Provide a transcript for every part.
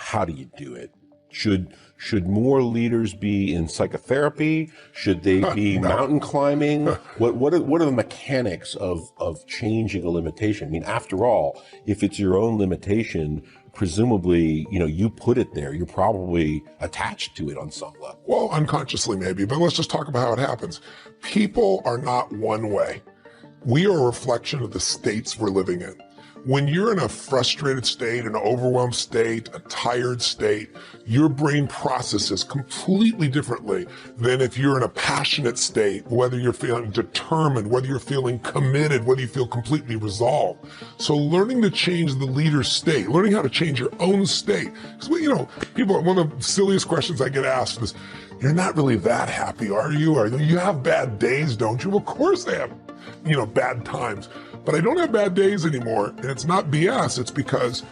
how do you do it? Should more leaders be in psychotherapy? Should they be mountain climbing? What are the mechanics of changing a limitation? I mean, after all, if it's your own limitation, presumably, you put it there. You're probably attached to it on some level. Well, unconsciously maybe, but let's just talk about how it happens. People are not one way. We are a reflection of the states we're living in. When you're in a frustrated state, an overwhelmed state, a tired state, your brain processes completely differently than if you're in a passionate state, whether you're feeling determined, whether you're feeling committed, whether you feel completely resolved. So learning to change the leader's state, learning how to change your own state. Because, people, one of the silliest questions I get asked is, you're not really that happy, are you? Or you have bad days, don't you? Well, of course I have, bad times. But I don't have bad days anymore, and it's not BS. It's because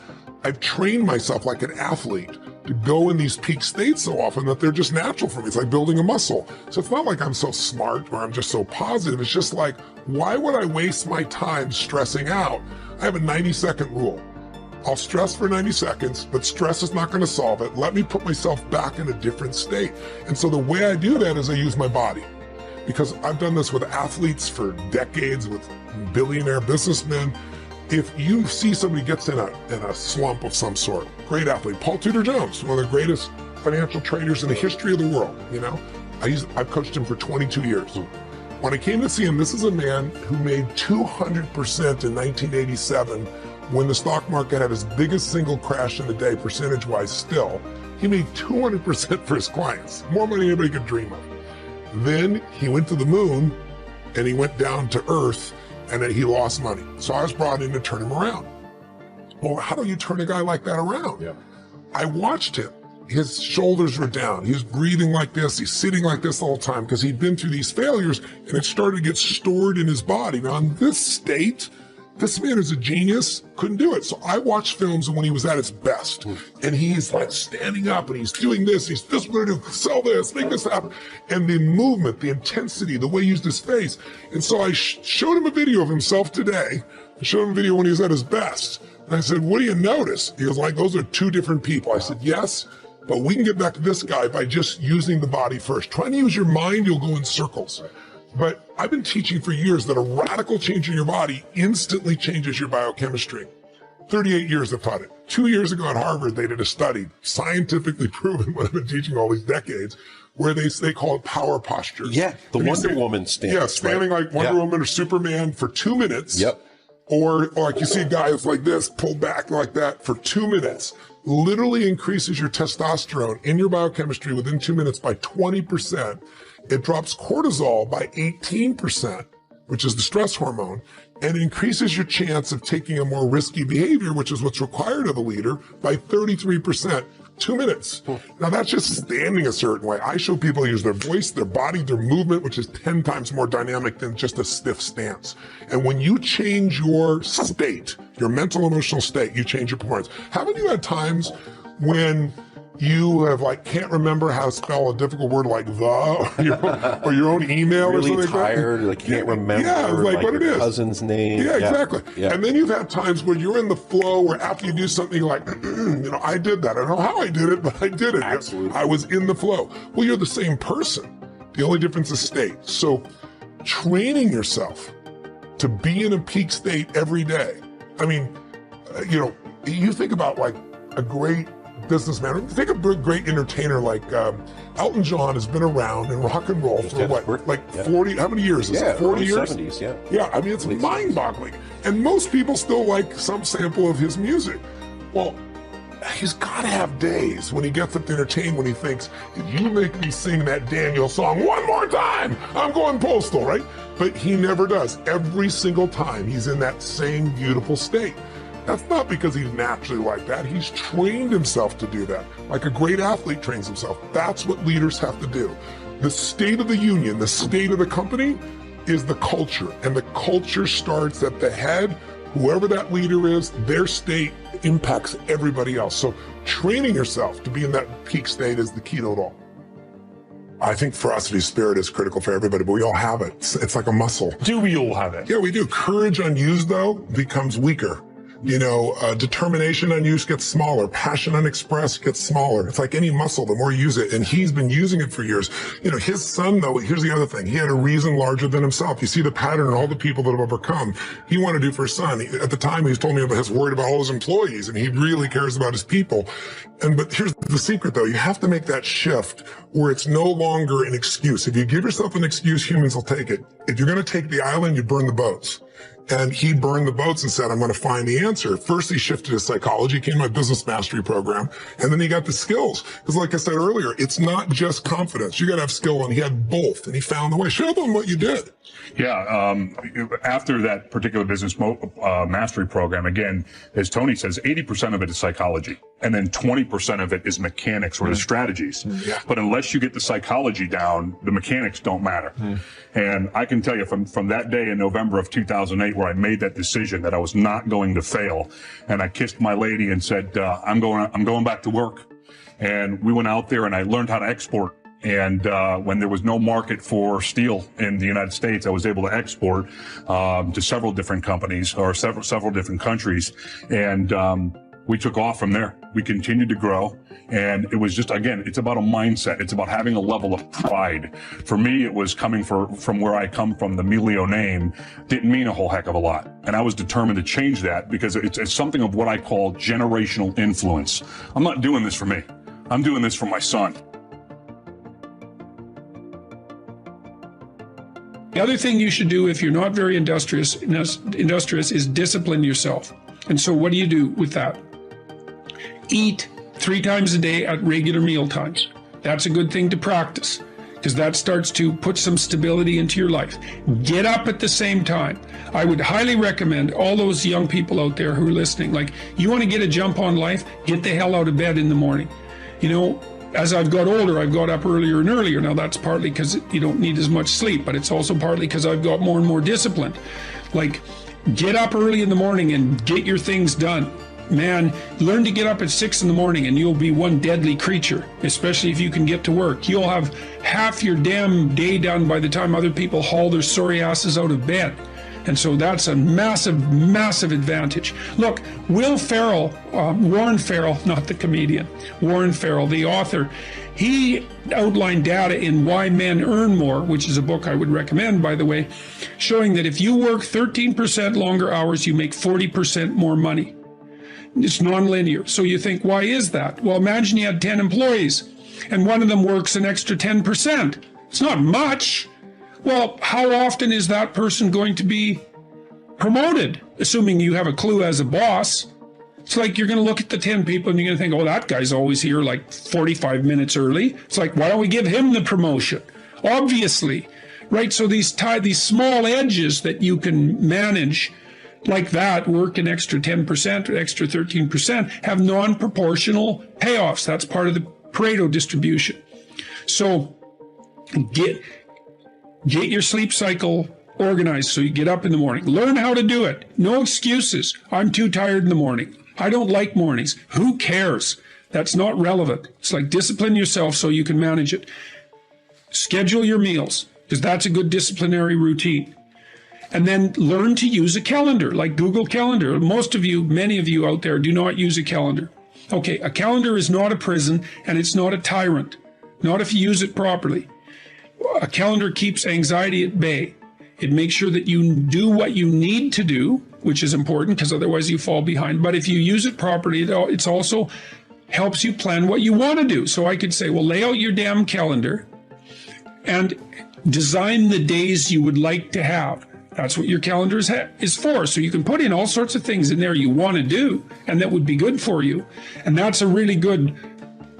I've trained myself like an athlete to go in these peak states so often that they're just natural for me. It's like building a muscle. So it's not like I'm so smart or I'm just so positive. It's just like, why would I waste my time stressing out? I have a 90-second rule. I'll stress for 90 seconds, but stress is not going to solve it. Let me put myself back in a different state. And so the way I do that is I use my body. Because I've done this with athletes for decades, with billionaire businessmen. If you see somebody gets in a slump of some sort, great athlete, Paul Tudor Jones, one of the greatest financial traders in the history of the world, I've coached him for 22 years. When I came to see him, this is a man who made 200% in 1987 when the stock market had its biggest single crash in the day, percentage-wise still. He made 200% for his clients, more money than anybody could dream of. Then he went to the moon and he went down to earth and then he lost money. So I was brought in to turn him around. Well, how do you turn a guy like that around? Yeah. I watched him. His shoulders were down. He was breathing like this. He's sitting like this the whole time because he'd been through these failures and it started to get stored in his body. Now in this state, this man is a genius, couldn't do it. So I watched films when he was at his best. And he's like standing up and he's doing this, he's this, we're gonna sell this, make this happen. And the movement, the intensity, the way he used his face. And so I showed him a video of himself today. I showed him a video when he was at his best. And I said, what do you notice? He was like, those are two different people. I said, yes, but we can get back to this guy by just using the body first. Trying to use your mind, you'll go in circles. But I've been teaching for years that a radical change in your body instantly changes your biochemistry. 38 years I've taught it. 2 years ago at Harvard, they did a study, scientifically proven what I've been teaching all these decades, where they call it power postures. Yeah, the Wonder Woman stance. Yeah, standing like Wonder Woman or Superman for 2 minutes. Yep. Or like you see a guy that's like this, pulled back like that for 2 minutes. Literally increases your testosterone in your biochemistry within 2 minutes by 20%. It drops cortisol by 18%, which is the stress hormone, and increases your chance of taking a more risky behavior, which is what's required of a leader, by 33%. 2 minutes. Now that's just standing a certain way. I show people use their voice, their body, their movement, which is 10 times more dynamic than just a stiff stance. And when you change your state, your mental, emotional state, you change your performance. Haven't you had times when you have can't remember how to spell a difficult word like the, or your own email really or something tired, like that? Can't remember what it is. Cousin's name. Yeah, exactly. Yeah. And then you've had times where you're in the flow where after you do something you're like, I did that. I don't know how I did it, but I did it. Absolutely. I was in the flow. Well, you're the same person. The only difference is state. So training yourself to be in a peak state every day. I mean, you think about a great businessman. Think of a great entertainer like Elton John has been around in rock and roll for 40, how many years is it? 40 years? 70s, yeah. Yeah, I mean, it's mind-boggling. And most people still like some sample of his music. Well, he's got to have days when he gets up to entertain, when he thinks, if you make me sing that Daniel song one more time, I'm going postal, right? But he never does. Every single time he's in that same beautiful state. That's not because he's naturally like that. He's trained himself to do that. Like a great athlete trains himself. That's what leaders have to do. The state of the union, the state of the company is the culture. And the culture starts at the head. Whoever that leader is, their state impacts everybody else. So training yourself to be in that peak state is the key to it all. I think ferocity of spirit is critical for everybody, but we all have it. It's like a muscle. Do we all have it? Yeah, we do. Courage unused, though, becomes weaker. Determination unused gets smaller. Passion unexpressed gets smaller. It's like any muscle, the more you use it. And he's been using it for years. His son, though, here's the other thing. He had a reason larger than himself. You see the pattern in all the people that have overcome. He wanted to do for his son. At the time, he told me about his worried about all his employees, and he really cares about his people. But here's the secret, though. You have to make that shift where it's no longer an excuse. If you give yourself an excuse, humans will take it. If you're going to take the island, you burn the boats. And he burned the boats and said, I'm going to find the answer. First, he shifted his psychology, came to my business mastery program, and then he got the skills. Because like I said earlier, it's not just confidence. You got to have skill, and he had both, and he found the way. Show them what you did. Yeah. After that particular business mastery program, again, as Tony says, 80% of it is psychology. And then 20% of it is mechanics or the strategies. Yeah. But unless you get the psychology down, the mechanics don't matter. And I can tell you from that day in November of 2008 where I made that decision that I was not going to fail, and I kissed my lady and said, I'm going back to work. And we went out there and I learned how to export. And when there was no market for steel in the United States, I was able to export to several different companies or several different countries. And we took off from there. We continued to grow. And it was just, again, it's about a mindset. It's about having a level of pride. For me, it was coming from where I come from. The Melio name didn't mean a whole heck of a lot. And I was determined to change that because it's something of what I call generational influence. I'm not doing this for me. I'm doing this for my son. The other thing you should do if you're not very industrious is discipline yourself. And so what do you do with that? Eat 3 times a day at regular meal times. That's a good thing to practice because that starts to put some stability into your life. Get up at the same time. I would highly recommend all those young people out there who are listening, like, you want to get a jump on life, get the hell out of bed in the morning. As I've got older, I've got up earlier and earlier. Now that's partly because you don't need as much sleep, but it's also partly because I've got more and more disciplined. Like, get up early in the morning and get your things done. Man, learn to get up at 6 in the morning and you'll be one deadly creature, especially if you can get to work. You'll have half your damn day done by the time other people haul their sorry asses out of bed. And so that's a massive, massive advantage. Look, Warren Farrell, not the comedian, Warren Farrell, the author, he outlined data in Why Men Earn More, which is a book I would recommend, by the way, showing that if you work 13% longer hours, you make 40% more money. It's nonlinear. So you think, why is that? Well, imagine you had 10 employees and one of them works an extra 10%. It's not much. Well, how often is that person going to be promoted? Assuming you have a clue as a boss. It's like you're going to look at the 10 people and you're going to think, oh, that guy's always here like 45 minutes early. It's like, why don't we give him the promotion? Obviously, right? So these small edges that you can manage like that, work an extra 10% or extra 13%, have non-proportional payoffs. That's part of the Pareto distribution. So get your sleep cycle organized so you get up in the morning. Learn how to do it. No excuses. I'm too tired in the morning. I don't like mornings. Who cares? That's not relevant. It's like discipline yourself so you can manage it. Schedule your meals because that's a good disciplinary routine. And then learn to use a calendar like Google Calendar. Many of you out there do not use a calendar. Okay, a calendar is not a prison and it's not a tyrant. Not if you use it properly. A calendar keeps anxiety at bay. It makes sure that you do what you need to do, which is important because otherwise you fall behind. But if you use it properly, it also helps you plan what you want to do. So I could say, well, lay out your damn calendar and design the days you would like to have. That's what your calendar is for. So you can put in all sorts of things in there you want to do and that would be good for you. And that's a really good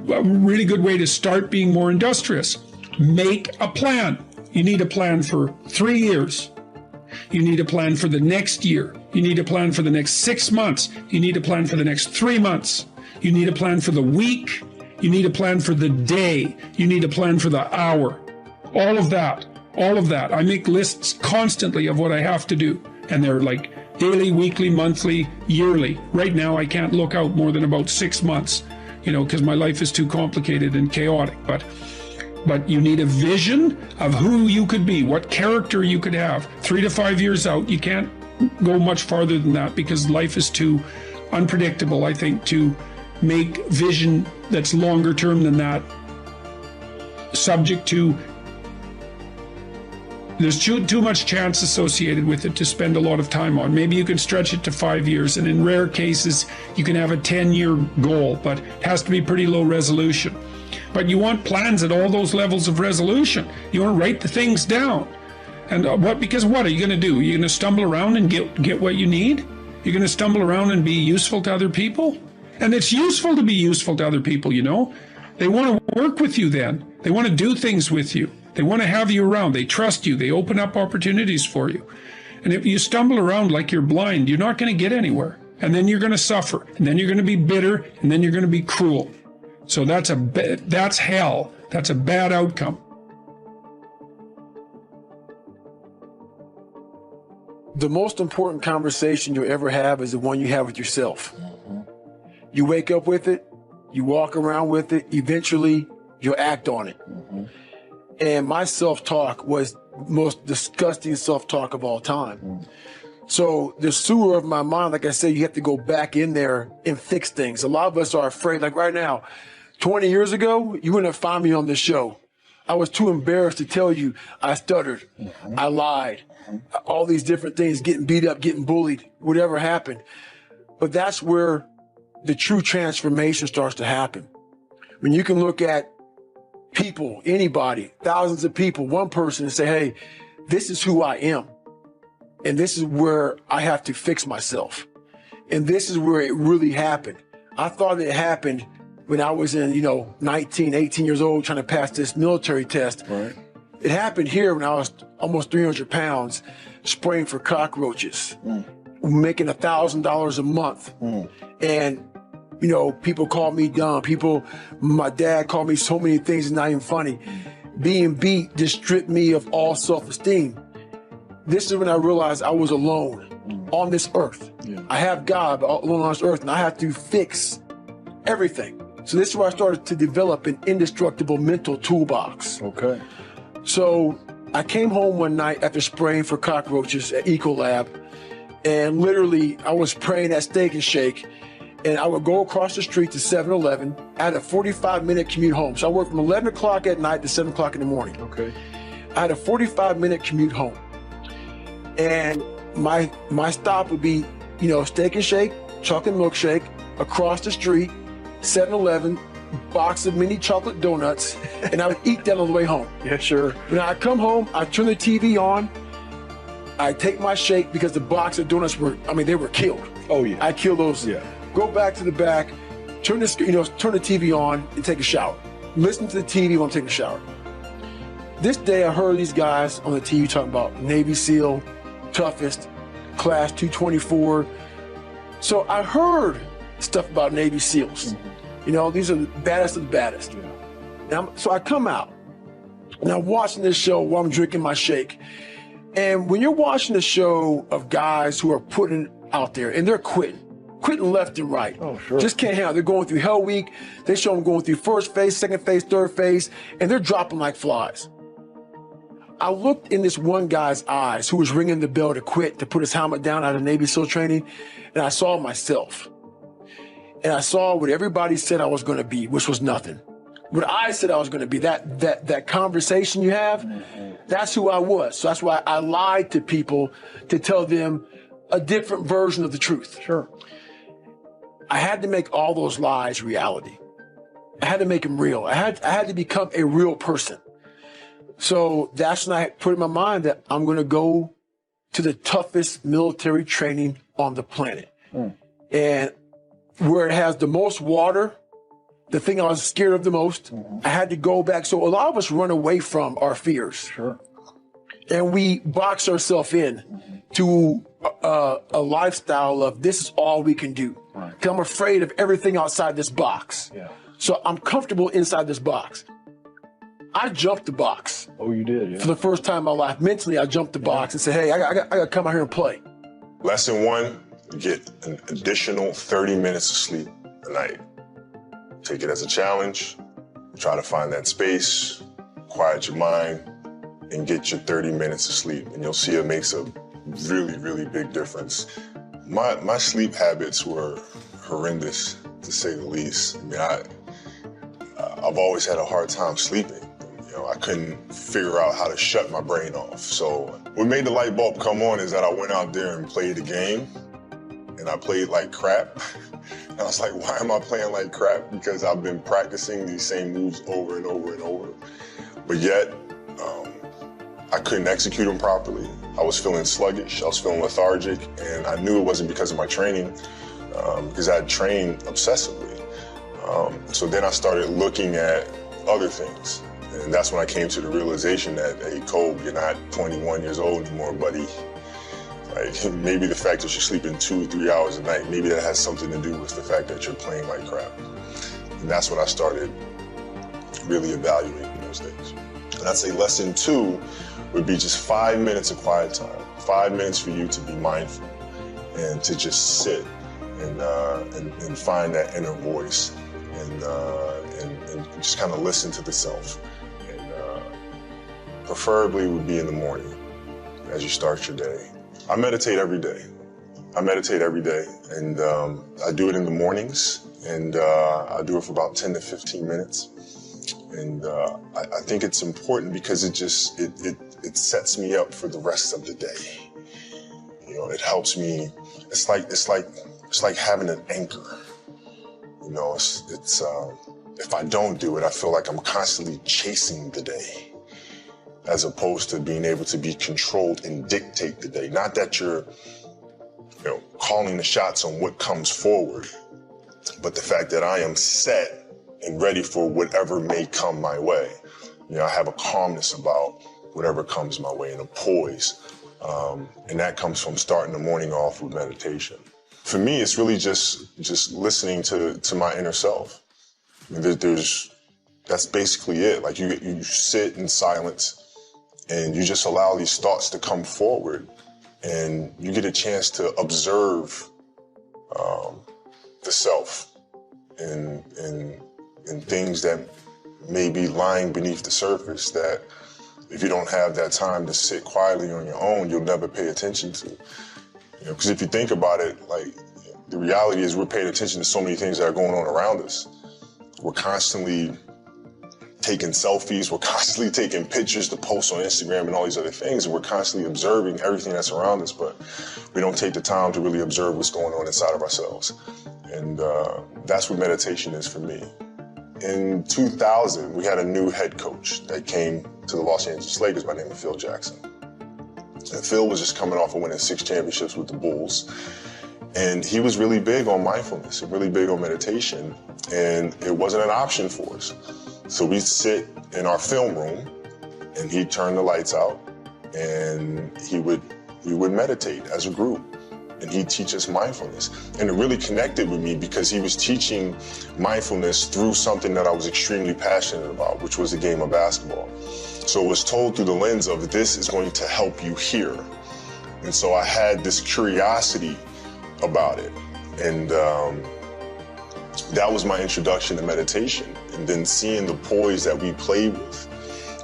way to start being more industrious. Make a plan. You need a plan for 3 years. You need a plan for the next year. You need a plan for the next 6 months. You need a plan for the next 3 months. You need a plan for the week. You need a plan for the day. You need a plan for the hour. All of that. I make lists constantly of what I have to do. And they're like daily, weekly, monthly, yearly. Right now, I can't look out more than about 6 months, because my life is too complicated and chaotic. But you need a vision of who you could be, what character you could have. 3 to 5 years out, you can't go much farther than that because life is too unpredictable, I think, to make vision that's longer term than that subject to. There's too much chance associated with it to spend a lot of time on. Maybe you can stretch it to 5 years, and in rare cases, you can have a 10-year goal, but it has to be pretty low resolution. But you want plans at all those levels of resolution. You want to write the things down. And because what are you going to do? You're going to stumble around and get what you need? You're going to stumble around and be useful to other people? And it's useful to be useful to other people, you know? They want to work with you then. They want to do things with you. They want to have you around. They trust you. They open up opportunities for you. And if you stumble around like you're blind, you're not going to get anywhere. And then you're going to suffer. And then you're going to be bitter. And then you're going to be cruel. So that's hell. That's a bad outcome. The most important conversation you'll ever have is the one you have with yourself. You wake up with it. You walk around with it. Eventually, you'll act on it. And my self-talk was the most disgusting self-talk of all time. So the sewer of my mind, like I said, you have to go back in there and fix things. A lot of us are afraid. Like right now, 20 years ago, you wouldn't have found me on this show. I was too embarrassed to tell you I stuttered. I lied. All these different things, getting beat up, getting bullied, whatever happened. But that's where the true transformation starts to happen. When you can look at people, anybody, thousands of people, one person, and say, hey, this is who I am. And this is where I have to fix myself. And this is where it really happened. I thought it happened when I was in, 19, 18 years old, trying to pass this military test. Right. It happened here when I was almost 300 pounds, spraying for cockroaches, making $1,000 a month. And people call me dumb. My dad called me so many things, it's not even funny. Being beat just stripped me of all self-esteem. This is when I realized I was alone on this earth. I have God, but alone on this earth, and I have to fix everything. So this is where I started to develop an indestructible mental toolbox. Okay. So I came home one night after spraying for cockroaches at Ecolab, and literally I was praying at Steak and Shake, and I would go across the street to 7-Eleven. I had a 45-minute commute home. So I worked from 11 o'clock at night to 7 o'clock in the morning. Okay. I had a 45-minute commute home. And my stop would be, Steak and Shake, chocolate milkshake, across the street, 7-Eleven, box of mini chocolate donuts, and I would eat that on the way home. Yeah, sure. When I come home, I turn the TV on, I take my shake because the box of donuts they were killed. Oh yeah. I killed those. Yeah. Go back to the back, turn the TV on and take a shower. Listen to the TV while I'm taking a shower. This day I heard these guys on the TV talking about Navy SEAL, toughest, class 224. So I heard stuff about Navy SEALs. These are the baddest of the baddest. So I come out and I'm watching this show while I'm drinking my shake. And when you're watching the show of guys who are putting out there and they're quitting left and right. Oh, sure. Just can't handle it. They're going through hell week. They show them going through first phase, second phase, third phase, and they're dropping like flies. I looked in this one guy's eyes who was ringing the bell to quit, to put his helmet down out of Navy SEAL training, and I saw myself. And I saw what everybody said I was going to be, which was nothing. What I said I was going to be, that conversation you have, that's who I was. So that's why I lied to people to tell them a different version of the truth. Sure. I had to make all those lies reality. I had to make them real. I had to become a real person. So that's when I put in my mind that I'm going to go to the toughest military training on the planet. And where it has the most water, the thing I was scared of the most, I had to go back. So a lot of us run away from our fears. Sure. And we box ourselves in to a lifestyle of this is all we can do. Right. 'Cause I'm afraid of everything outside this box. Yeah. So I'm comfortable inside this box. I jumped the box. Oh, you did? Yeah. For the first time in my life. Mentally, I jumped the box and said, hey, I got to come out here and play. Lesson 1, get an additional 30 minutes of sleep a night. Take it as a challenge. Try to find that space, quiet your mind, and get your 30 minutes of sleep. And you'll see it makes a really, really big difference. My sleep habits were horrendous, to say the least. I mean, I've always had a hard time sleeping. I couldn't figure out how to shut my brain off. So what made the light bulb come on is that I went out there and played a game, and I played like crap. And I was like, why am I playing like crap? Because I've been practicing these same moves over and over and over. But yet, I couldn't execute them properly. I was feeling sluggish, I was feeling lethargic, and I knew it wasn't because of my training, because I had trained obsessively. So then I started looking at other things. And that's when I came to the realization that, hey, Cole, you're not 21 years old anymore, buddy. Like, maybe the fact that you're sleeping 2 or 3 hours a night, maybe that has something to do with the fact that you're playing like crap. And that's when I started really evaluating those days. And I'd say lesson 2 would be just 5 minutes of quiet time. 5 minutes for you to be mindful and to just sit and find that inner voice and just kind of listen to the self. Preferably would be in the morning as you start your day. I meditate every day. And I do it in the mornings, and I do it for about 10 to 15 minutes. And I think it's important because it sets me up for the rest of the day. It helps me. It's like having an anchor. If I don't do it, I feel like I'm constantly chasing the day, as opposed to being able to be controlled and dictate the day. Not that you're, calling the shots on what comes forward, but the fact that I am set and ready for whatever may come my way. I have a calmness about whatever comes my way and a poise. And that comes from starting the morning off with meditation. For me, it's really just listening to my inner self. I mean, that's basically it. Like you sit in silence, and you just allow these thoughts to come forward, and you get a chance to observe the self and things that may be lying beneath the surface that if you don't have that time to sit quietly on your own, you'll never pay attention to. Because if you think about it, the reality is we're paying attention to so many things that are going on around us. We're constantly taking selfies, we're constantly taking pictures to post on Instagram and all these other things, and we're constantly observing everything that's around us, but we don't take the time to really observe what's going on inside of ourselves. And that's what meditation is for me. In 2000, we had a new head coach that came to the Los Angeles Lakers by the name of Phil Jackson. And Phil was just coming off of winning 6 championships with the Bulls. And he was really big on mindfulness and really big on meditation, and it wasn't an option for us. So we'd sit in our film room, and he'd turn the lights out, and we would meditate as a group, and he'd teach us mindfulness. And it really connected with me because he was teaching mindfulness through something that I was extremely passionate about, which was the game of basketball. So it was told through the lens of, this is going to help you here. And so I had this curiosity about it. And that was my introduction to meditation. And then seeing the poise that we play with,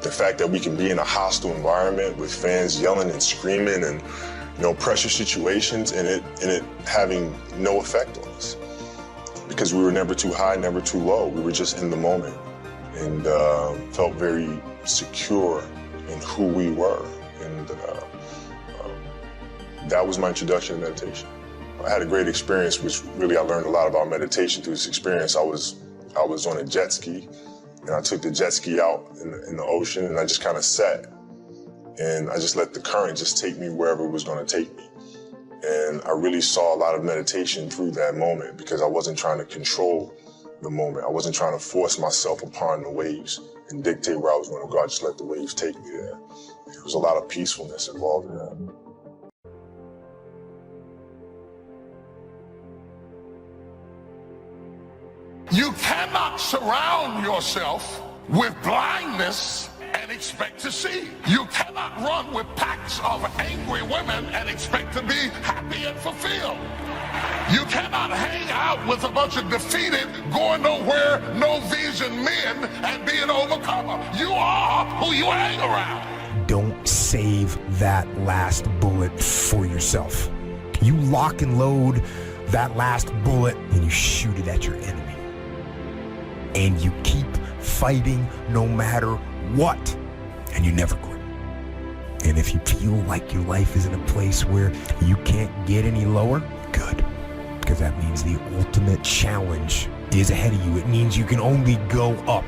the fact that we can be in a hostile environment with fans yelling and screaming and pressure situations, and it having no effect on us. Because we were never too high, never too low. We were just in the moment and felt very secure in who we were. And that was my introduction to meditation. I had a great experience, which really I learned a lot about meditation through this experience. I was on a jet ski, and I took the jet ski out in the ocean, and I just kind of sat. And I just let the current just take me wherever it was going to take me. And I really saw a lot of meditation through that moment because I wasn't trying to control the moment. I wasn't trying to force myself upon the waves and dictate where I was going to go. I just let the waves take me there. There was a lot of peacefulness involved in that. You cannot surround yourself with blindness and expect to see. You cannot run with packs of angry women and expect to be happy and fulfilled. You cannot hang out with a bunch of defeated, going nowhere, no vision men and be an overcomer. You are who you hang around. Don't save that last bullet for yourself. You lock and load that last bullet and you shoot it at your enemy. And you keep fighting no matter what. And you never quit. And if you feel like your life is in a place where you can't get any lower, good. Because that means the ultimate challenge is ahead of you. It means you can only go up.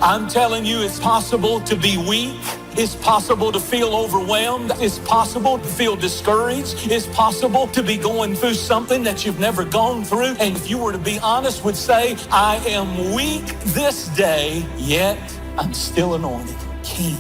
I'm telling you, it's possible to be weak. It's possible to feel overwhelmed. It's possible to feel discouraged. It's possible to be going through something that you've never gone through. And if you were to be honest, would say, I am weak this day, yet I'm still anointed king.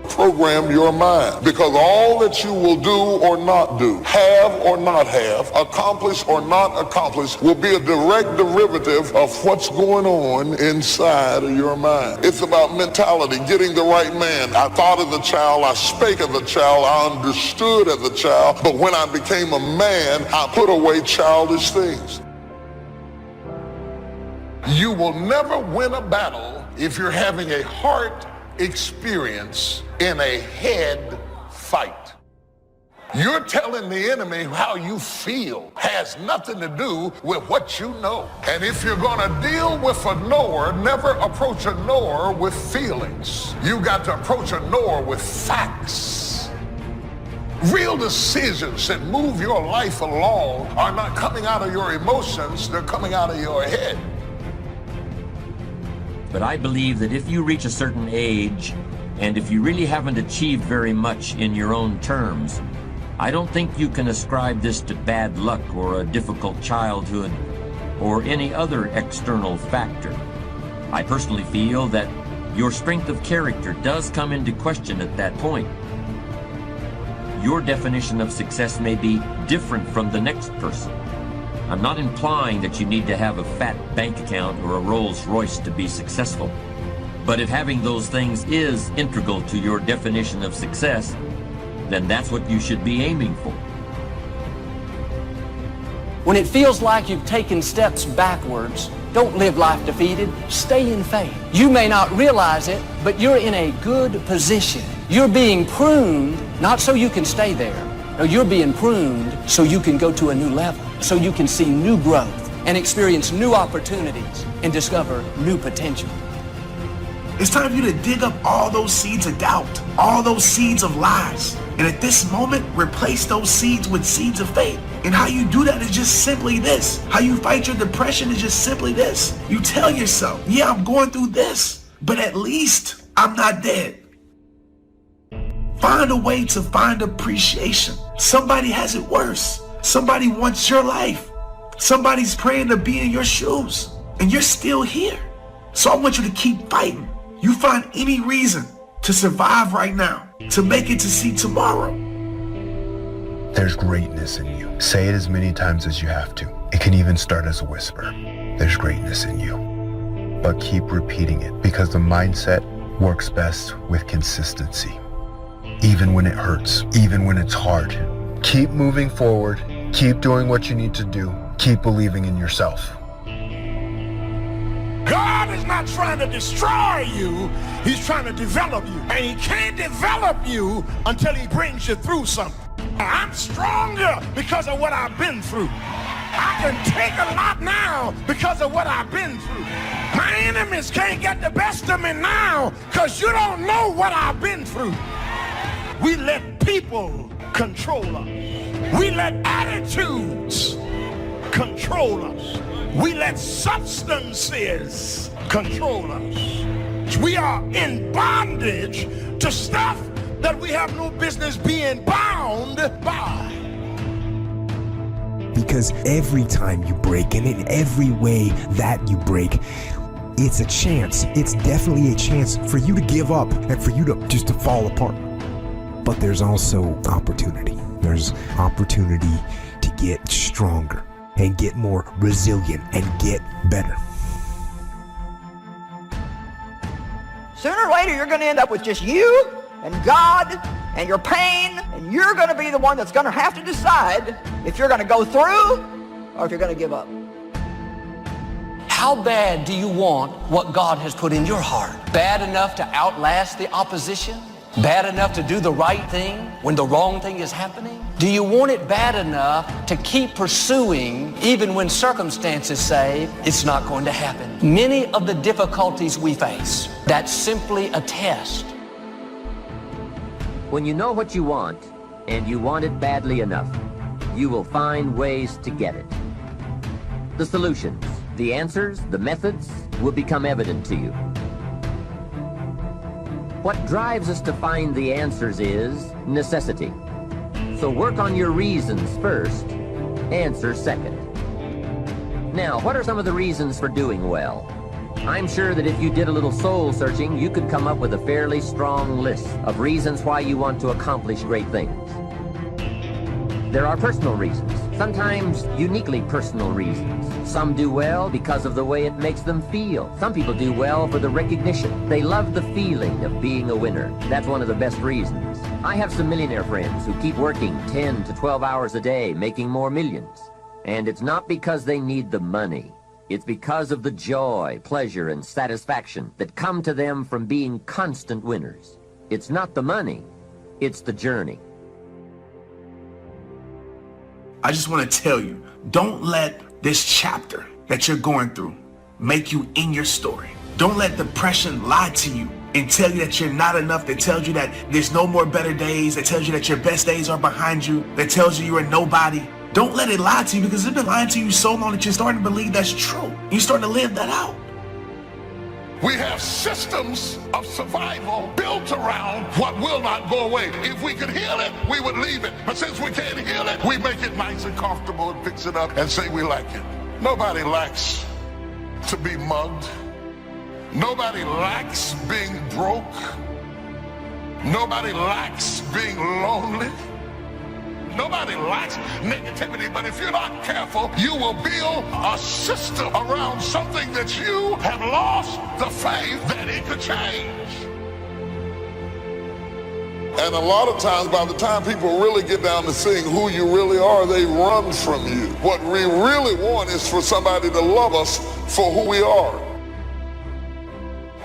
Program your mind, because all that you will do or not do, have or not have, accomplish or not accomplish, will be a direct derivative of what's going on inside of your mind. It's about mentality, getting the right man. I thought as a child, I spake as a child, I understood as a child, but when I became a man, I put away childish things. You will never win a battle if you're having a heart experience in a head fight. You're telling the enemy how you feel has nothing to do with what you know. And if you're gonna deal with a knower, never approach a knower with feelings. You got to approach a knower with facts. Real decisions that move your life along are not coming out of your emotions, they're coming out of your head. But I believe that if you reach a certain age, and if you really haven't achieved very much in your own terms, I don't think you can ascribe this to bad luck or a difficult childhood or any other external factor. I personally feel that your strength of character does come into question at that point. Your definition of success may be different from the next person. I'm not implying that you need to have a fat bank account or a Rolls Royce to be successful. But if having those things is integral to your definition of success, then that's what you should be aiming for. When it feels like you've taken steps backwards, don't live life defeated. Stay in faith. You may not realize it, but you're in a good position. You're being pruned, not so you can stay there. No, you're being pruned so you can go to a new level, so you can see new growth and experience new opportunities and discover new potential. It's time for you to dig up all those seeds of doubt, all those seeds of lies, and at this moment, replace those seeds with seeds of faith. And how you do that is just simply this. How you fight your depression is just simply this. You tell yourself, yeah, I'm going through this, but at least I'm not dead. Find a way to find appreciation. Somebody has it worse. Somebody wants your life. Somebody's praying to be in your shoes, and you're still here. So I want you to keep fighting. You find any reason to survive right now, to make it to see tomorrow. There's greatness in you. Say it as many times as you have to. It can even start as a whisper. There's greatness in you. But keep repeating it, because the mindset works best with consistency. Even when it hurts, even when it's hard. Keep moving forward. Keep doing what you need to do. Keep believing in yourself. God is not trying to destroy you. He's trying to develop you. And he can't develop you until he brings you through something. I'm stronger because of what I've been through. I can take a lot now because of what I've been through. My enemies can't get the best of me now because you don't know what I've been through. We let people control us. We let attitudes control us. We let substances control us. We are in bondage to stuff that we have no business being bound by. Because every time you break, and in every way that you break, it's a chance. It's definitely a chance for you to give up and for you to just to fall apart. But there's also opportunity. There's opportunity to get stronger and get more resilient and get better. Sooner or later, you're going to end up with just you and God and your pain, and you're going to be the one that's going to have to decide if you're going to go through or if you're going to give up. How bad do you want what God has put in your heart? Bad enough to outlast the opposition? Bad enough to do the right thing when the wrong thing is happening? Do you want it bad enough to keep pursuing even when circumstances say it's not going to happen? Many of the difficulties we face, that's simply a test. When you know what you want, and you want it badly enough, you will find ways to get it. The solutions, the answers, the methods will become evident to you. What drives us to find the answers is necessity. So work on your reasons first, answers second. Now, what are some of the reasons for doing well? I'm sure that if you did a little soul searching, you could come up with a fairly strong list of reasons why you want to accomplish great things. There are personal reasons, sometimes uniquely personal reasons. Some do well because of the way it makes them feel. Some people do well for the recognition. They love the feeling of being a winner. That's one of the best reasons. I have some millionaire friends who keep working 10 to 12 hours a day, making more millions. And it's not because they need the money. It's because of the joy, pleasure, and satisfaction that come to them from being constant winners. It's not the money, it's the journey. I just want to tell you, don't let this chapter that you're going through make you in your story. Don't let depression lie to you and tell you that you're not enough, that tells you that there's no more better days, that tells you that your best days are behind you, that tells you you're a nobody. Don't let it lie to you, because it's been lying to you so long that you're starting to believe that's true. You're starting to live that out. We have systems of survival built around what will not go away. If we could heal it, we would leave it. But since we can't heal it, we make it nice and comfortable and fix it up and say we like it. Nobody likes to be mugged. Nobody likes being broke. Nobody likes being lonely. Nobody likes negativity, but if you're not careful, you will build a system around something that you have lost the faith that it could change. And a lot of times, by the time people really get down to seeing who you really are, they run from you. What we really want is for somebody to love us for who we are.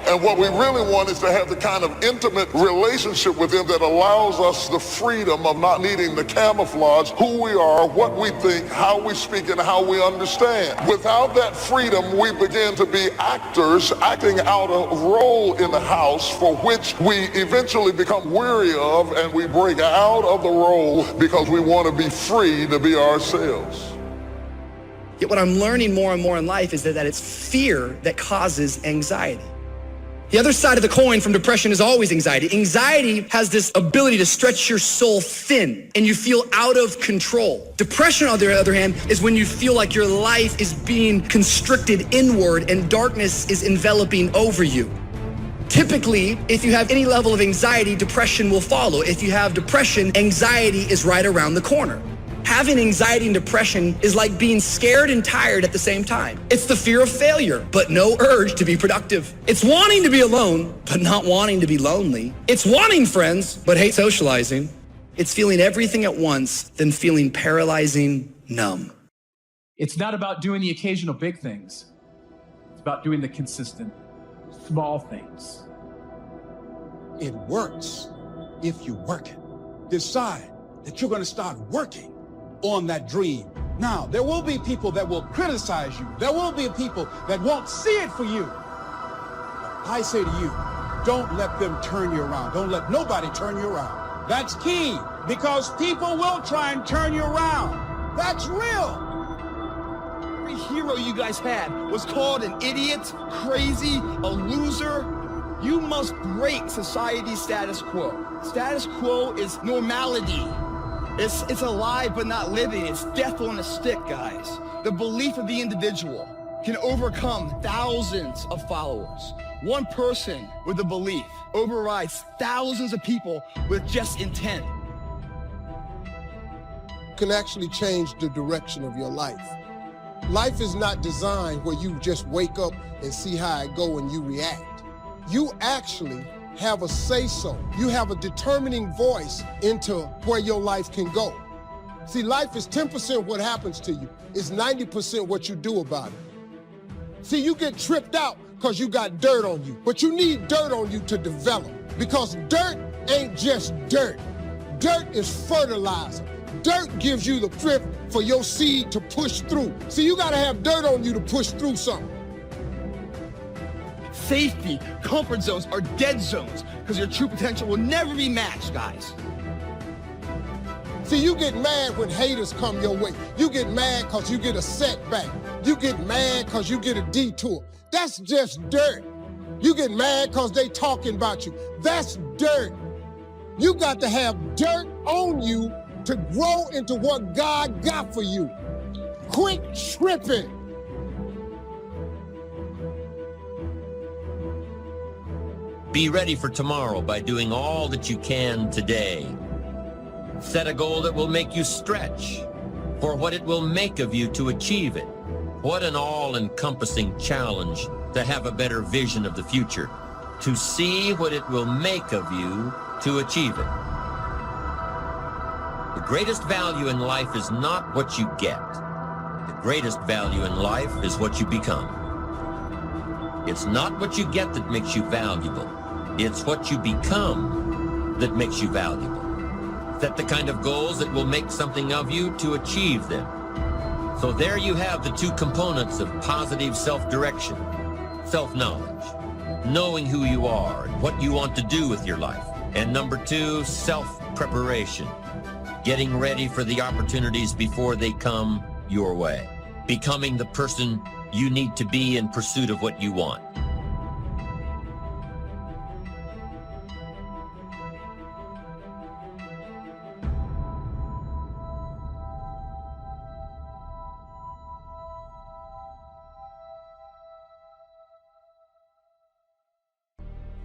And what we really want is to have the kind of intimate relationship with him that allows us the freedom of not needing to camouflage who we are, what we think, how we speak, and how we understand. Without that freedom, we begin to be actors acting out a role in the house for which we eventually become weary of, and we break out of the role because we want to be free to be ourselves. Yet what I'm learning more and more in life is that it's fear that causes anxiety. The other side of the coin from depression is always anxiety. Anxiety has this ability to stretch your soul thin and you feel out of control. Depression, on the other hand, is when you feel like your life is being constricted inward and darkness is enveloping over you. Typically, if you have any level of anxiety, depression will follow. If you have depression, anxiety is right around the corner. Having anxiety and depression is like being scared and tired at the same time. It's the fear of failure, but no urge to be productive. It's wanting to be alone, but not wanting to be lonely. It's wanting friends, but hate socializing. It's feeling everything at once, then feeling paralyzing numb. It's not about doing the occasional big things. It's about doing the consistent small things. It works if you work it. Decide that you're going to start working on that dream. Now, there will be people that will criticize you. There will be people that won't see it for you. But I say to you, don't let them turn you around. Don't let nobody turn you around. That's key, because people will try and turn you around. That's real. Every hero you guys had was called an idiot, crazy, a loser. You must break society's status quo. Status quo is normality. It's alive but not living. It's death on a stick, guys. The belief of the individual can overcome thousands of followers. One person with a belief overrides thousands of people with just intent. Can actually change the direction of your life. Life is not designed where you just wake up and see how it go and you react. You actually have a say-so. You have a determining voice into where your life can go. See, life is 10% what happens to you. It's 90% what you do about it. See, you get tripped out because you got dirt on you, but you need dirt on you to develop, because dirt ain't just dirt. Dirt is fertilizer. Dirt gives you the strength for your seed to push through. See, you gotta have dirt on you to push through something. Safety, comfort zones are dead zones because your true potential will never be matched, guys. See, you get mad when haters come your way. You get mad because you get a setback. You get mad because you get a detour. That's just dirt. You get mad because they talking about you. That's dirt. You got to have dirt on you to grow into what God got for you. Quit tripping. Be ready for tomorrow by doing all that you can today. Set a goal that will make you stretch for what it will make of you to achieve it. What an all-encompassing challenge to have a better vision of the future, to see what it will make of you to achieve it. The greatest value in life is not what you get. The greatest value in life is what you become. It's not what you get that makes you valuable. It's what you become that makes you valuable. Set the kind of goals that will make something of you to achieve them. So there you have the two components of positive self-direction. Self-knowledge, knowing who you are and what you want to do with your life. And number two, self-preparation, getting ready for the opportunities before they come your way. Becoming the person you need to be in pursuit of what you want.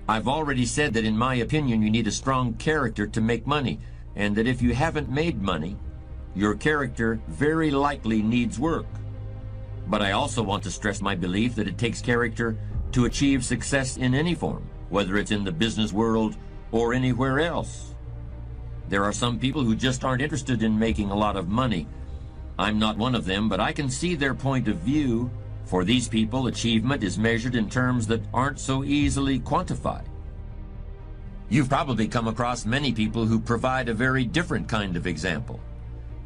I've already said that in my opinion you need a strong character to make money, and that if you haven't made money, your character very likely needs work. But I also want to stress my belief that it takes character to achieve success in any form, whether it's in the business world or anywhere else. There are some people who just aren't interested in making a lot of money. I'm not one of them, but I can see their point of view. For these people, achievement is measured in terms that aren't so easily quantified. You've probably come across many people who provide a very different kind of example.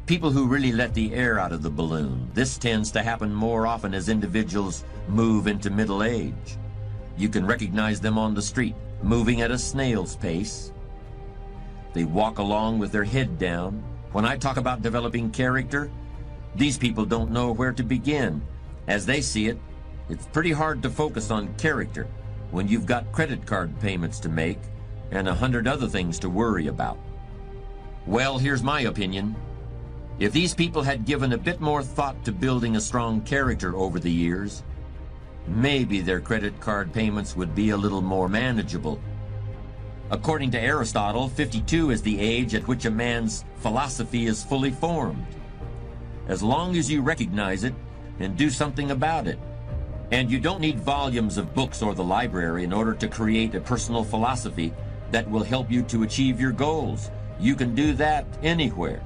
People who really let the air out of the balloon. This tends to happen more often as individuals move into middle age. You can recognize them on the street, moving at a snail's pace. They walk along with their head down. When I talk about developing character, these people don't know where to begin. As they see it, it's pretty hard to focus on character when you've got credit card payments to make and 100 other things to worry about. Well, here's my opinion. If these people had given a bit more thought to building a strong character over the years, maybe their credit card payments would be a little more manageable. According to Aristotle, 52 is the age at which a man's philosophy is fully formed. As long as you recognize it and do something about it. And you don't need volumes of books or the library in order to create a personal philosophy that will help you to achieve your goals. You can do that anywhere.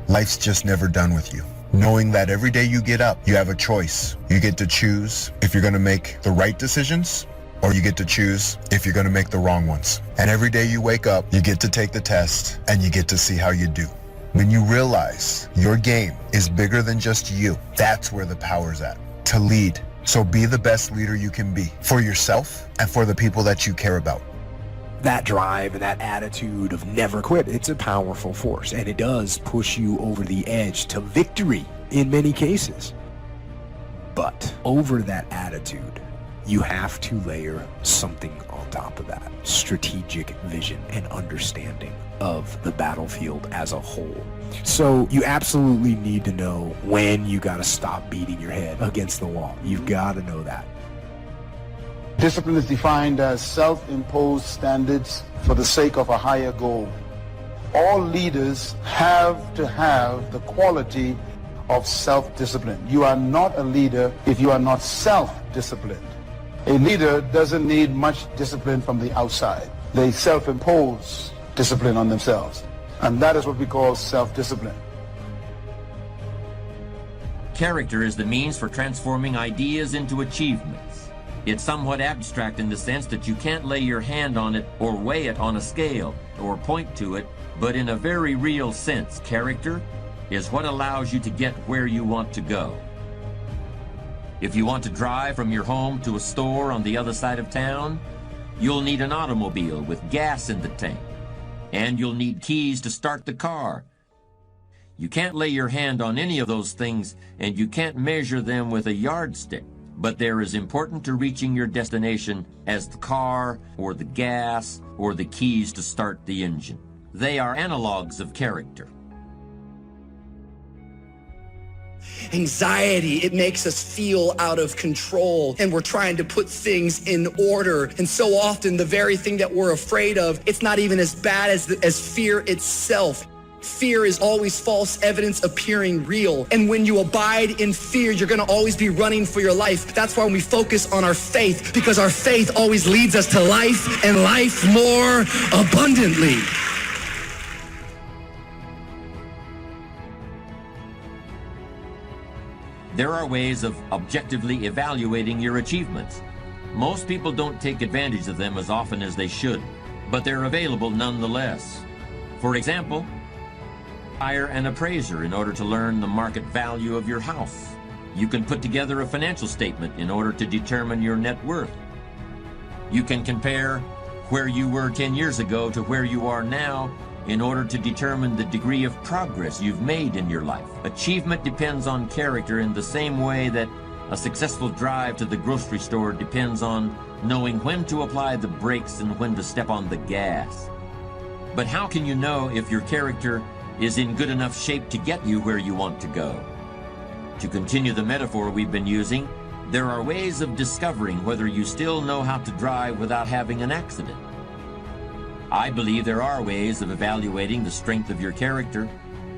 Life's just never done with you. Knowing that every day you get up, you have a choice. You get to choose if you're going to make the right decisions, or you get to choose if you're going to make the wrong ones. And every day you wake up, you get to take the test, and you get to see how you do. When you realize your game is bigger than just you, that's where the power's at, to lead. So be the best leader you can be for yourself and for the people that you care about. That drive and that attitude of never quit, it's a powerful force, and it does push you over the edge to victory in many cases. But over that attitude, you have to layer something on top of that. Strategic vision and understanding of the battlefield as a whole. So you absolutely need to know when you got to stop beating your head against the wall. You've got to know that. Discipline is defined as self-imposed standards for the sake of a higher goal. All leaders have to have the quality of self-discipline. You are not a leader if you are not self-disciplined. A leader doesn't need much discipline from the outside. They self-impose discipline on themselves. And that is what we call self-discipline. Character is the means for transforming ideas into achievements. It's somewhat abstract in the sense that you can't lay your hand on it or weigh it on a scale or point to it, but in a very real sense, character is what allows you to get where you want to go. If you want to drive from your home to a store on the other side of town, you'll need an automobile with gas in the tank, and you'll need keys to start the car. You can't lay your hand on any of those things, and you can't measure them with a yardstick, but they're as important to reaching your destination as the car or the gas or the keys to start the engine. They are analogs of character. Anxiety, it makes us feel out of control, and we're trying to put things in order. And so often the very thing that we're afraid of, it's not even as bad as fear itself. Fear is always false evidence appearing real. And when you abide in fear, you're going to always be running for your life. That's why we focus on our faith, because our faith always leads us to life, and life more abundantly. There are ways of objectively evaluating your achievements. Most people don't take advantage of them as often as they should, but they're available nonetheless. For example, hire an appraiser in order to learn the market value of your house. You can put together a financial statement in order to determine your net worth. You can compare where you were 10 years ago to where you are now in order to determine the degree of progress you've made in your life. Achievement depends on character in the same way that a successful drive to the grocery store depends on knowing when to apply the brakes and when to step on the gas. But how can you know if your character is in good enough shape to get you where you want to go? To continue the metaphor we've been using, there are ways of discovering whether you still know how to drive without having an accident. I believe there are ways of evaluating the strength of your character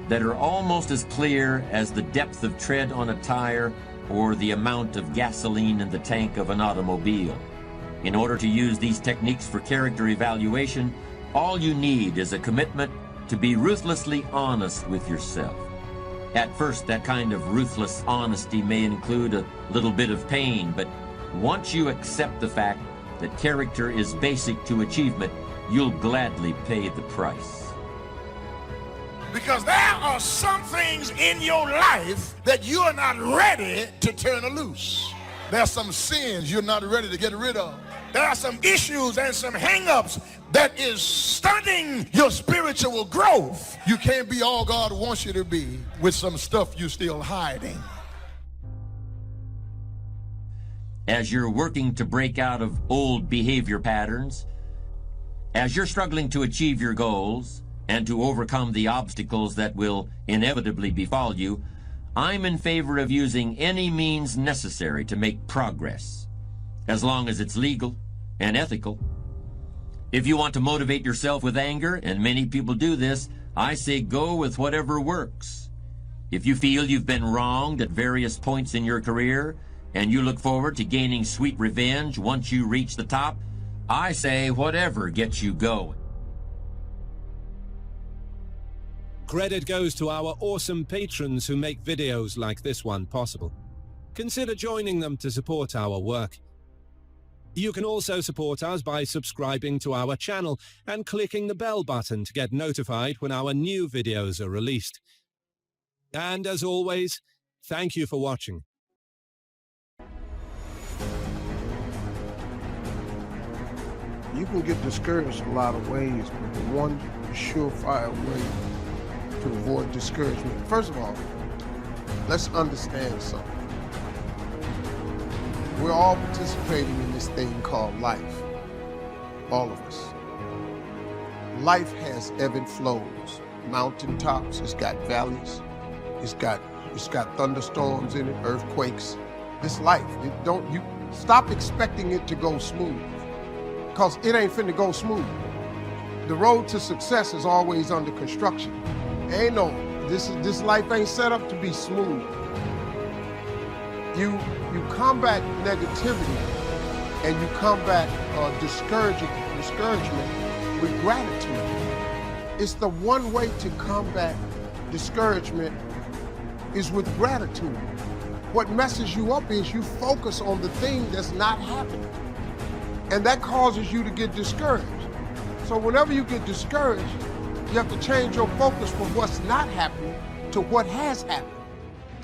that are almost as clear as the depth of tread on a tire or the amount of gasoline in the tank of an automobile. In order to use these techniques for character evaluation, all you need is a commitment to be ruthlessly honest with yourself. At first, that kind of ruthless honesty may include a little bit of pain, but once you accept the fact that character is basic to achievement, you'll gladly pay the price. Because there are some things in your life that you are not ready to turn loose. There are some sins you're not ready to get rid of. There are some issues and some hang-ups that is stunting your spiritual growth. You can't be all God wants you to be with some stuff you're still hiding. As you're working to break out of old behavior patterns, as you're struggling to achieve your goals and to overcome the obstacles that will inevitably befall you, I'm in favor of using any means necessary to make progress, as long as it's legal and ethical. If you want to motivate yourself with anger, and many people do this, I say go with whatever works. If you feel you've been wronged at various points in your career, and you look forward to gaining sweet revenge once you reach the top, I say whatever gets you going. Credit goes to our awesome patrons who make videos like this one possible. Consider joining them to support our work. You can also support us by subscribing to our channel and clicking the bell button to get notified when our new videos are released. And as always, thank you for watching. You can get discouraged a lot of ways, but the one surefire way to avoid discouragement, first of all, let's understand something. We're all participating in this thing called life, all of us. Life has ebb and flows, mountaintops, it's got valleys, it's got thunderstorms in it, earthquakes. This life, you stop expecting it to go smooth, because it ain't finna go smooth. The road to success is always under construction. Ain't no, this life ain't set up to be smooth. You combat negativity and you combat discouragement with gratitude. It's the one way to combat discouragement is with gratitude. What messes you up is you focus on the thing that's not happening. And that causes you to get discouraged. So whenever you get discouraged, you have to change your focus from what's not happening to what has happened.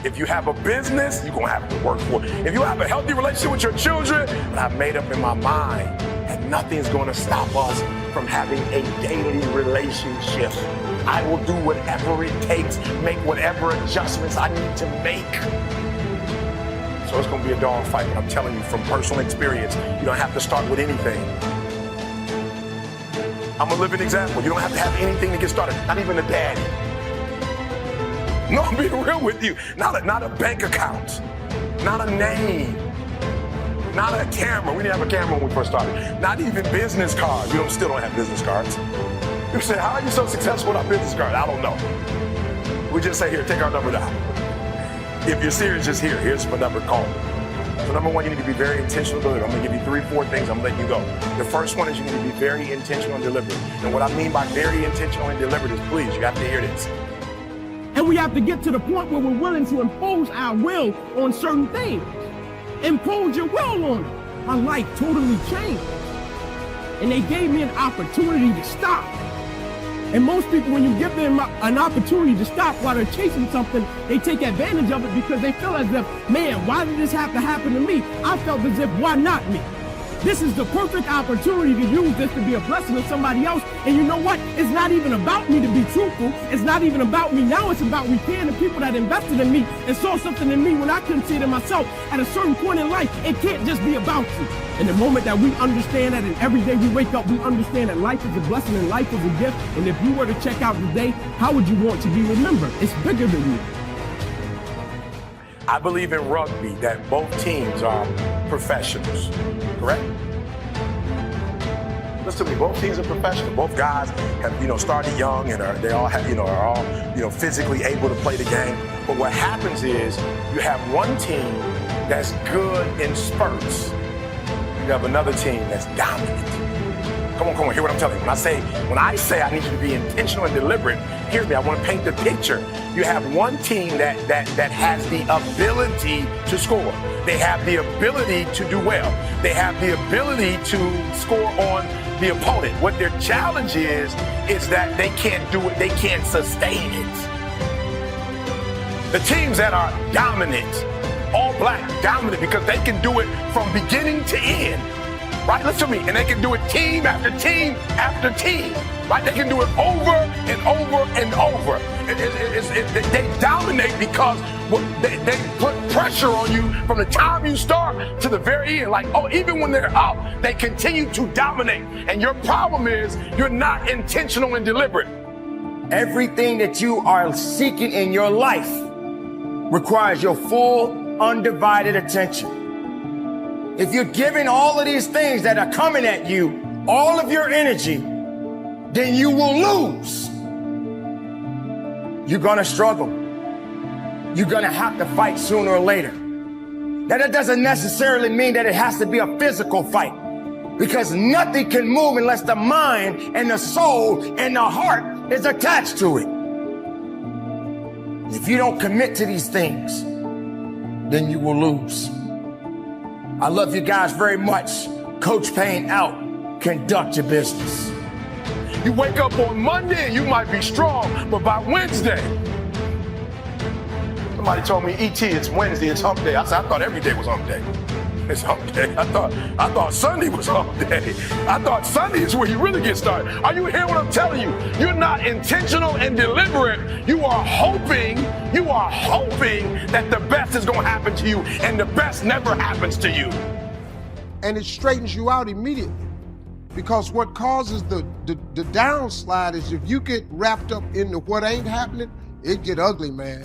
If you have a business, you're gonna have to work for it. If you have a healthy relationship with your children, and I've made up in my mind that nothing's gonna stop us from having a daily relationship. I will do whatever it takes, make whatever adjustments I need to make. So it's gonna be a dog fight, but I'm telling you from personal experience, you don't have to start with anything. I'm a living example. You don't have to have anything to get started, not even a daddy. No, I'm being real with you. Not a bank account, not a name, not a camera. We didn't have a camera when we first started. Not even business cards. We still don't have business cards. You say, how are you so successful without business cards? I don't know. We just say, here, take our number down. If you're serious, just here. Here's my number, call me. So number one, you need to be very intentional and deliberate. I'm gonna give you 3, 4 things, I'm gonna let you go. The first one is you need to be very intentional and deliberate. And what I mean by very intentional and deliberate is, please, you have to hear this. And we have to get to the point where we're willing to impose our will on certain things. Impose your will on them. My life totally changed. And they gave me an opportunity to stop. And most people, when you give them an opportunity to stop while they're chasing something, they take advantage of it because they feel as if, man, why did this have to happen to me? I felt as if, why not me? This is the perfect opportunity to use this to be a blessing to somebody else. And you know what? It's not even about me to be truthful. It's not even about me now. It's about repaying the people that invested in me and saw something in me when I couldn't see it in myself. At a certain point in life, it can't just be about you. And the moment that we understand that, and every day we wake up, we understand that life is a blessing and life is a gift. And if you were to check out today, how would you want to be remembered? It's bigger than you. I believe in rugby that both teams are professionals, correct? Listen to me, both teams are professional. Both guys have, started young and they all have, are all, physically able to play the game. But what happens is you have one team that's good in spurts. You have another team that's dominant. Come on, hear what I'm telling you. When I say I need you to be intentional and deliberate, hear me, I want to paint the picture. You have one team that has the ability to score. They have the ability to do well. They have the ability to score on the opponent. What their challenge is that they can't do it, they can't sustain it. The teams that are dominant, all black, dominant, because they can do it from beginning to end. Right, listen to me, and they can do it team after team after team. Right, they can do it over and over and over. They dominate because they put pressure on you from the time you start to the very end. Like, even when they're up, they continue to dominate. And your problem is you're not intentional and deliberate. Everything that you are seeking in your life requires your full, undivided attention. If you're giving all of these things that are coming at you, all of your energy, then you will lose. You're gonna struggle. You're gonna have to fight sooner or later. Now, that doesn't necessarily mean that it has to be a physical fight, because nothing can move unless the mind and the soul and the heart is attached to it. If you don't commit to these things, then you will lose. I love you guys very much. Coach Payne out. Conduct your business. You wake up on Monday and you might be strong, but by Wednesday, somebody told me, E.T., it's Wednesday, it's hump day. I said, I thought every day was hump day. It's hump day. I thought Sunday was hump day. I thought Sunday is where you really get started. Are you hearing what I'm telling you? You're not intentional and deliberate. You are hoping that the best is going to happen to you, and the best never happens to you. And it straightens you out immediately. Because what causes the downslide is if you get wrapped up into what ain't happening, it get ugly, man.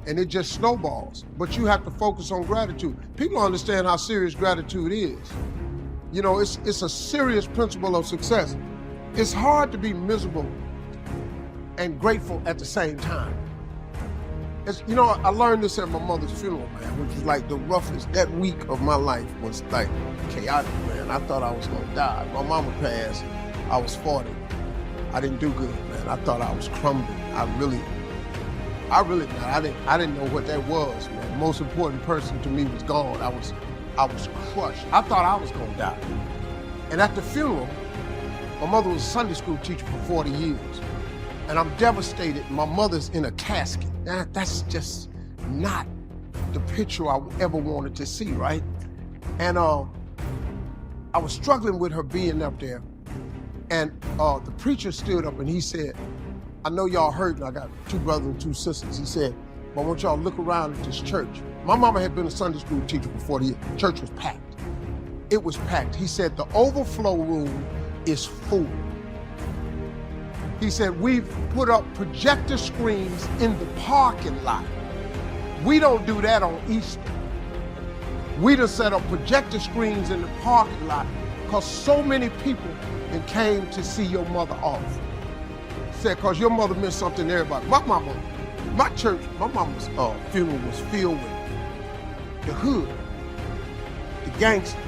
And it just snowballs. But you have to focus on gratitude. People understand how serious gratitude is. It's a serious principle of success. It's hard to be miserable and grateful at the same time. I learned this at my mother's funeral, man, which was like the roughest. That week of my life was like chaotic, man. I thought I was gonna die. My mama passed, I was 40. I didn't do good, man. I thought I was crumbling. I didn't know what that was, man. most important person to me was gone. I was crushed. I thought I was gonna die. And at the funeral, my mother was a Sunday school teacher for 40 years. And I'm devastated. My mother's in a casket. That's just not the picture I ever wanted to see, right? And I was struggling with her being up there. And the preacher stood up and he said, I know y'all hurting. I got 2 brothers and 2 sisters. He said, but I want y'all to look around at this church. My mama had been a Sunday school teacher for 40 years. Church was packed. It was packed. He said, the overflow room is full. He said, we've put up projector screens in the parking lot. We don't do that on Easter. We done set up projector screens in the parking lot because so many people came to see your mother off. Said, because your mother meant something to everybody. My mama, my church, my mama's funeral was filled with the hood, the gangsters,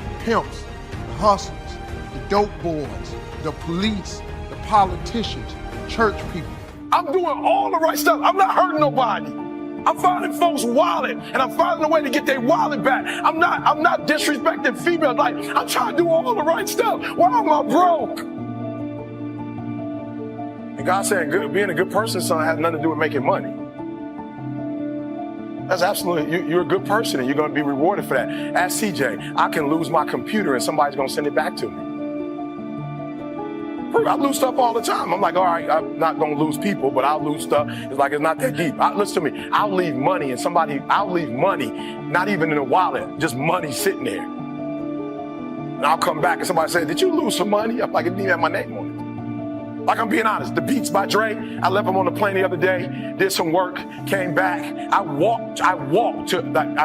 the pimps, the hustlers, the dope boys, the police, the politicians, the church people. I'm doing all the right stuff. I'm not hurting nobody. I'm finding folks' wallet, and I'm finding a way to get their wallet back. I'm not disrespecting females. Like, I'm trying to do all the right stuff. Why am I broke? And God said, being a good person, son, has nothing to do with making money. That's absolutely, you're a good person, and you're going to be rewarded for that. Ask CJ, I can lose my computer, and somebody's going to send it back to me. I lose stuff all the time. I'm like, all right, I'm not going to lose people, but I'll lose stuff. It's like, it's not that deep. Listen to me. I'll leave money I'll leave money, not even in a wallet, just money sitting there. And I'll come back and somebody says, did you lose some money? I'm like, it didn't even have my name on it. Like, I'm being honest. The Beats by Dre, I left them on the plane the other day, did some work, came back. I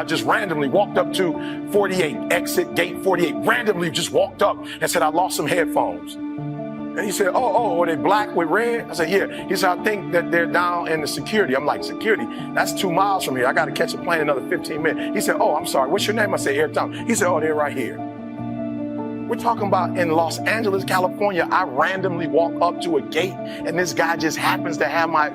just randomly walked up to 48, exit gate 48, randomly just walked up and said, I lost some headphones. And he said, are they black with red? I said, yeah. He said, I think that they're down in the security. I'm like, security? That's 2 miles from here. I got to catch a plane another 15 minutes. He said, oh, I'm sorry. What's your name? I said, Airtown. He said, oh, they're right here. We're talking about in Los Angeles, California. I randomly walk up to a gate and this guy just happens to have my